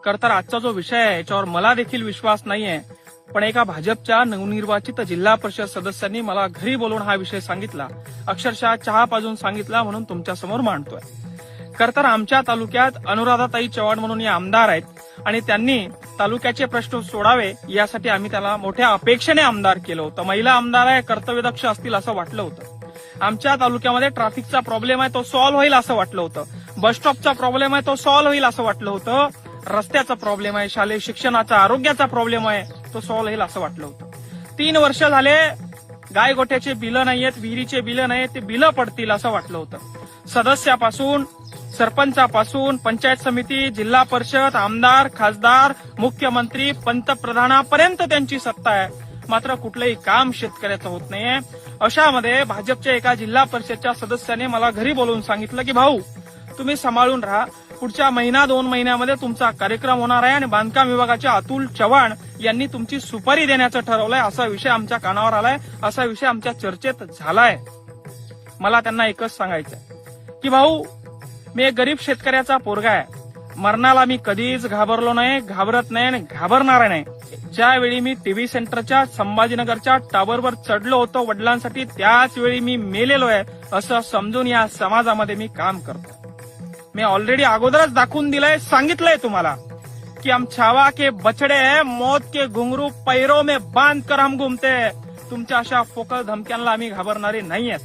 खरं तर आजचा जो विषय आहे याच्यावर मला देखील विश्वास नाहीये, पण एका भाजपच्या नवनिर्वाचित जिल्हा परिषद सदस्यांनी मला घरी बोलून हा विषय सांगितला, अक्षरशः चहा पाजून सांगितला, म्हणून तुमच्या समोर मांडतोय. खरं तर आमच्या तालुक्यात अनुराधाताई चव्हाण म्हणून या आमदार आहेत आणि त्यांनी तालुक्याचे प्रश्न सोडावे यासाठी आम्ही त्याला मोठ्या अपेक्षेने आमदार केलं होतं. महिला आमदार आहे, कर्तव्यदक्ष असतील असं वाटलं होतं. आमच्या तालुक्यामध्ये ट्रॅफिकचा प्रॉब्लेम आहे तो सॉल्व्ह होईल असं वाटलं होतं. बस स्टॉपचा प्रॉब्लेम आहे तो सॉल्व्ह होईल असं वाटलं होतं. रस्त्याचा प्रॉब्लेम आहे, शालेय शिक्षणाचा, आरोग्याचा प्रॉब्लेम आहे तो सॉल्व्ह होईल असं वाटलं होतं. 3 वर्ष झाले गाय गोठ्याचे बिलं नाहीयेत, विहिरीचे बिलं नाहीत, ते बिलं पडतील असं वाटलं होतं. सदस्यापासून, सरपंचापासून, पंचायत समिती, जिल्हा परिषद, आमदार, खासदार, मुख्यमंत्री, पंतप्रधानापर्यंत त्यांची सत्ता आहे, मात्र कुठलंही काम शेतकऱ्याचं होत नाहीये. अशामध्ये भाजपच्या एका जिल्हा परिषदच्या सदस्याने मला घरी बोलवून सांगितलं की भाऊ तुम्ही सांभाळून राहा, पुढच्या 1-2 महिन्यामध्ये तुमचा कार्यक्रम होणार आहे आणि बांधकाम विभागाच्या अतुल चव्हाण यांनी तुमची सुपारी देण्याचं ठरवलंय. असा विषय आमच्या कानावर आलाय, असा विषय आमच्या चर्चेत झालाय. मला त्यांना एकच सांगायचंय की भाऊ मी एक गरीब शेतकऱ्याचा पोरगा आहे. मरणाला मी कधीच घाबरलो नाही, घाबरत नाही आणि घाबरणार नाही. ज्यावेळी मी टीव्ही सेंटरच्या संभाजीनगरच्या टावरवर चढलो होतो वडिलांसाठी, त्याच वेळी मी मेलेलो आहे असं समजून या समाजामध्ये मी काम करतो. मी ऑलरेडी अगोदरच दाखवून दिलंय, सांगितलंय तुम्हाला की हम छावा के बछड़े हैं, मौत के घुंगरू पैरों में बांध कर हम घुमते. तुमच्या अशा फोकल धमक्यांना आम्ही घाबरणारे नाहीयेत.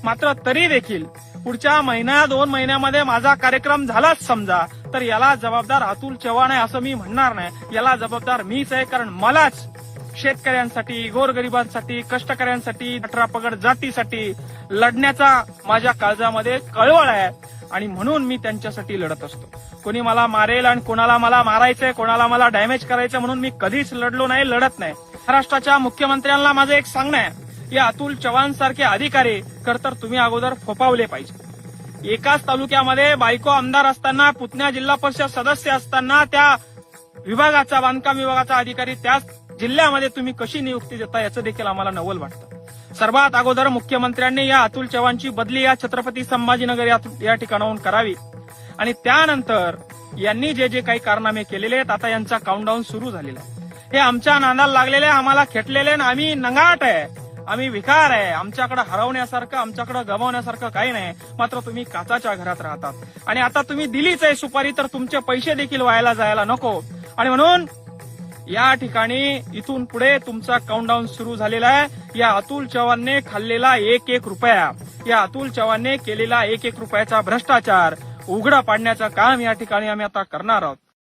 मात्र तरी देखील पुढच्या 1-2 महिन्यामध्ये माझा कार्यक्रम झालाच समजा तर याला जबाबदार अतुल चव्हाण आहे असं मी म्हणणार नाही. याला जबाबदार मीच आहे, कारण मलाच शेतकऱ्यांसाठी, गोरगरिबांसाठी, कष्टकऱ्यांसाठी, 18 पगड जातीसाठी लढण्याचा माझ्या काळजामध्ये कळवळ आहे आणि म्हणून मी त्यांच्यासाठी लढत असतो. कोणी मला मारेल आणि कोणाला मला मारायचंय, कोणाला मला डॅमेज करायचं म्हणून मी कधीच लढलो नाही, लढत नाही. महाराष्ट्राच्या मुख्यमंत्र्यांना माझं एक सांगणं आहे, या अतुल चव्हाण सारखे अधिकारी तर तुम्ही अगोदर फोपावले पाहिजे. एकाच तालुक्यामध्ये बायको आमदार असताना, पुतण्या जिल्हा परिषद सदस्य असताना, त्या विभागाचा, बांधकाम विभागाचा अधिकारी त्याच जिल्ह्यामध्ये तुम्ही कशी नियुक्ती देता याचं देखील आम्हाला नवल वाटतं. सर्वात अगोदर मुख्यमंत्र्यांनी या अतुल चव्हाणची बदली या छत्रपती संभाजीनगर या ठिकाणाहून करावी आणि त्यानंतर यांनी जे जे काही कारनामे केलेले आहेत आता यांचा काउंटडाऊन सुरू झालेला आहे. हे आमच्या नादाला लागलेले, आम्हाला खेटलेले, आम्ही नंगाट आहे, आम्ही विकार आहे. आमच्याकडे हरवण्यासारखं, आमच्याकडे गमावण्यासारखं काही नाही. मात्र तुम्ही काचाच्या घरात राहतात आणि आता तुम्ही दिलीच आहे सुपारी तर तुमचे पैसे देखील व्हायला जायला नको. आणि म्हणून या ठिकाणी इथून पुढे तुमचा काउंटडाऊन सुरू झालेला आहे. या अतुल चव्हाणने खाल्लेला 1-1 रुपया, या अतुल चव्हाणने केलेला 1-1 रुपयाचा भ्रष्टाचार उघडा पाडण्याचं काम या ठिकाणी आम्ही आता करणार आहोत.